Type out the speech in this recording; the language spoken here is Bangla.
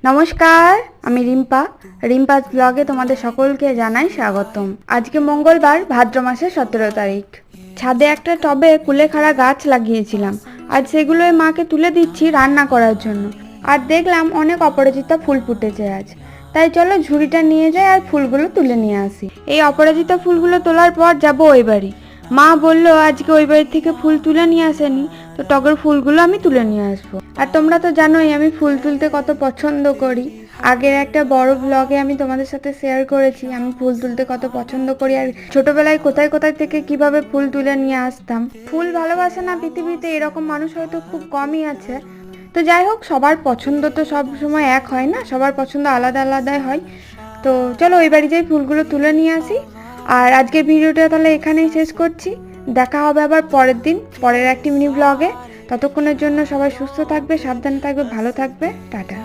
নমস্কার, আমি রিম্পাস ব্লগে তোমাদের সকলকে জানাই স্বাগতম। আজকে মঙ্গলবার, ভাদ্র মাসের 17 তারিখ। ছাদে একটা টবে কুলেখাড়া গাছ লাগিয়েছিলাম, আজ সেগুলোই মাকে তুলে দিচ্ছি রান্না করার জন্য। আর দেখলাম অনেক অপরাজিতা ফুল ফুটেছে আজ, তাই চলো ঝুড়িটা নিয়ে যাই আর ফুলগুলো তুলে নিয়ে আসি। এই অপরাজিতা ফুলগুলো তোলার পর যাবো ওই বাড়ি। মা বললো আজকে ওই বাড়ি থেকে ফুল তুলে নিয়ে আসেনি, তো টগর ফুলগুলো আমি তুলে নিয়ে আসবো। আর তোমরা তো জানোই আমি ফুল তুলতে কত পছন্দ করি। আগের একটা বড় ব্লগে আমি তোমাদের সাথে শেয়ার করেছি আমি ফুল তুলতে কত পছন্দ করি, আর ছোটবেলায় কোথায় কোথায় থেকে কিভাবে ফুল তুলে নিয়ে আসতাম। ফুল ভালোবাসে না পৃথিবীতে এরকম মানুষ হয়তো খুব কমই আছে। তো যাই হোক, সবার পছন্দ তো সব সময় এক হয় না, সবার পছন্দ আলাদা আলাদাই হয়। তো চলো ওই বাড়ি যাই, ফুলগুলো তুলে নিয়ে আসি। আর আজকের ভিডিওটা তাহলে এখানেই শেষ করছি। দেখা হবে আবার পরের দিন, পরের একটি মিনি ব্লগে। ততক্ষণের জন্য সবাই সুস্থ থাকবে, সাবধানে থাকবে, ভালো থাকবে। টাটা।